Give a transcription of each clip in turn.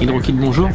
Hydrokit, bonjour.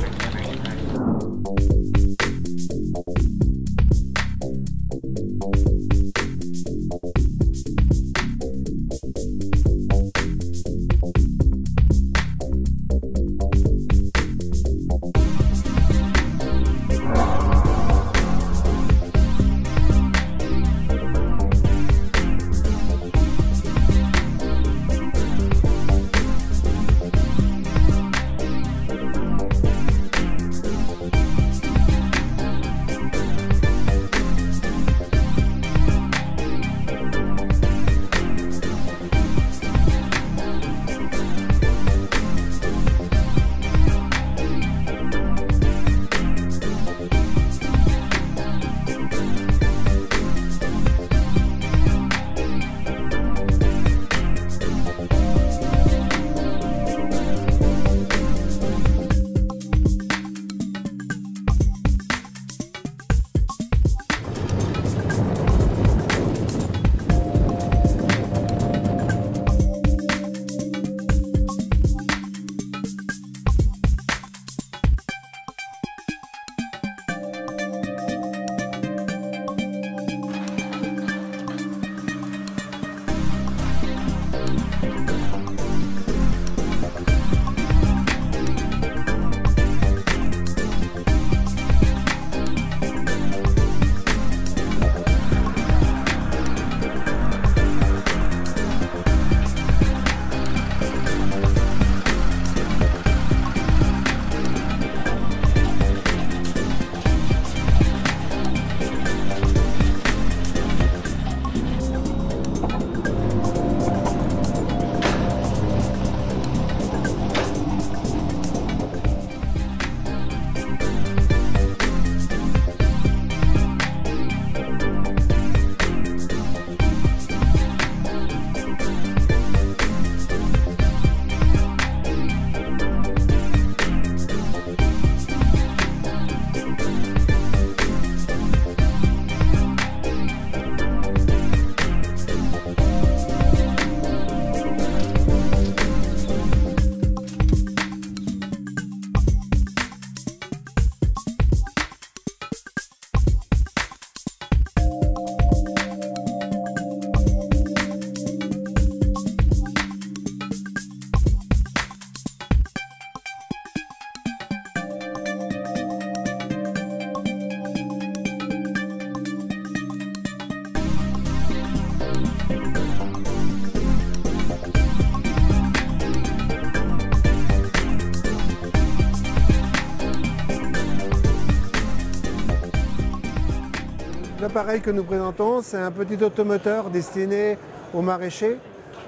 L'appareil que nous présentons, c'est un petit automoteur destiné aux maraîchers.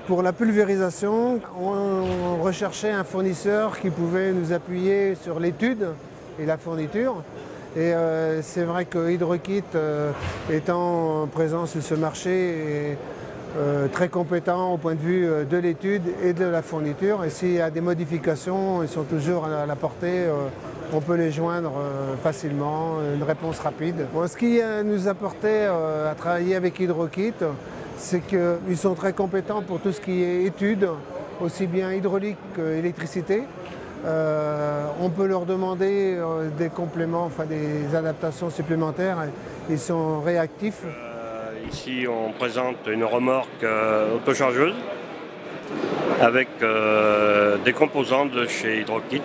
Pour la pulvérisation, on recherchait un fournisseur qui pouvait nous appuyer sur l'étude et la fourniture. Et c'est vrai que Hydrokit, étant présent sur ce marché, est très compétent au point de vue de l'étude et de la fourniture. Et s'il y a des modifications, ils sont toujours à la portée. On peut les joindre facilement, une réponse rapide. Bon, ce qui nous apportait à travailler avec Hydrokit, c'est qu'ils sont très compétents pour tout ce qui est études, aussi bien hydraulique qu'électricité. On peut leur demander des compléments, enfin des adaptations supplémentaires. Ils sont réactifs. Ici, on présente une remorque autochargeuse avec des composants de chez Hydrokit.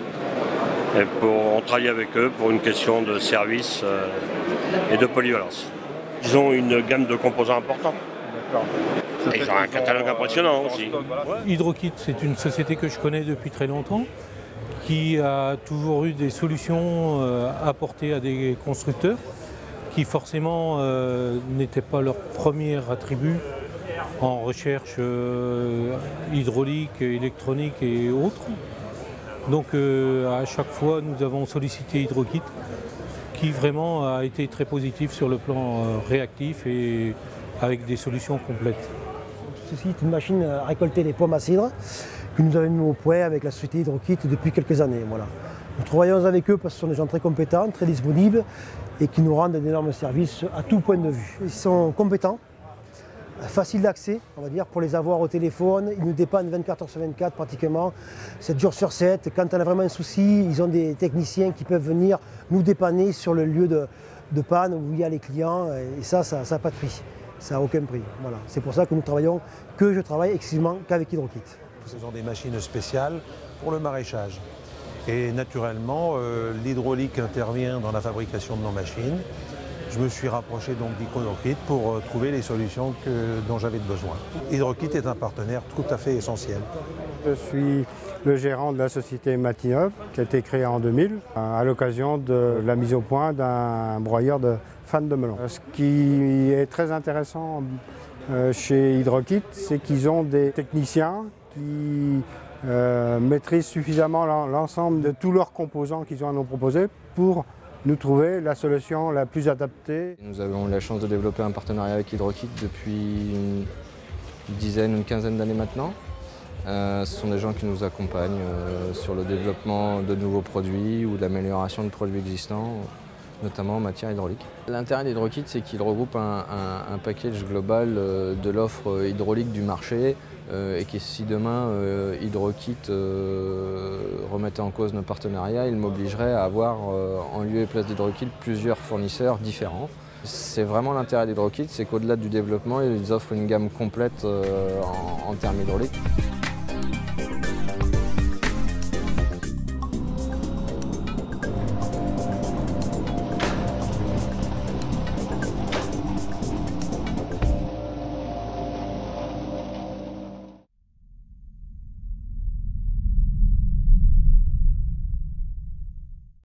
Et on travaille avec eux pour une question de service et de polyvalence. Ils ont une gamme de composants importants. Et ils ont un catalogue impressionnant aussi. Hydrokit, c'est une société que je connais depuis très longtemps, qui a toujours eu des solutions apportées à des constructeurs, qui forcément n'étaient pas leur premier attribut en recherche hydraulique, électronique et autres. Donc à chaque fois, nous avons sollicité Hydrokit, qui vraiment a été très positif sur le plan réactif et avec des solutions complètes. Ceci est une machine à récolter les pommes à cidre que nous avons mis au point avec la société Hydrokit depuis quelques années. Voilà. Nous travaillons avec eux parce que ce sont des gens très compétents, très disponibles et qui nous rendent d'énormes services à tout point de vue. Ils sont compétents, facile d'accès, on va dire, pour les avoir au téléphone. Ils nous dépannent 24 heures sur 24 pratiquement, 7 jours sur 7. Quand on a vraiment un souci, ils ont des techniciens qui peuvent venir nous dépanner sur le lieu de panne où il y a les clients. Et ça n'a pas de prix, ça n'a aucun prix. Voilà. C'est pour ça que je travaille exclusivement qu'avec Hydrokit. Ce sont des machines spéciales pour le maraîchage. Et naturellement, l'hydraulique intervient dans la fabrication de nos machines. Je me suis rapproché donc d'Hydrokit pour trouver les solutions dont j'avais besoin. Hydrokit est un partenaire tout à fait essentiel. Je suis le gérant de la société Matinov qui a été créée en 2000 à l'occasion de la mise au point d'un broyeur de fan de melon. Ce qui est très intéressant chez Hydrokit, c'est qu'ils ont des techniciens qui maîtrisent suffisamment l'ensemble de tous leurs composants qu'ils ont à nous proposer pour nous trouver la solution la plus adaptée. Nous avons eu la chance de développer un partenariat avec Hydrokit depuis une quinzaine d'années maintenant. Ce sont des gens qui nous accompagnent sur le développement de nouveaux produits ou l'amélioration de produits existants, notamment en matière hydraulique. L'intérêt d'Hydrokit, c'est qu'il regroupe un package global de l'offre hydraulique du marché et que si demain Hydrokit remettait en cause nos partenariats, il m'obligerait à avoir en lieu et place d'Hydrokit plusieurs fournisseurs différents. C'est vraiment l'intérêt d'Hydrokit, c'est qu'au-delà du développement, ils offrent une gamme complète en termes hydrauliques.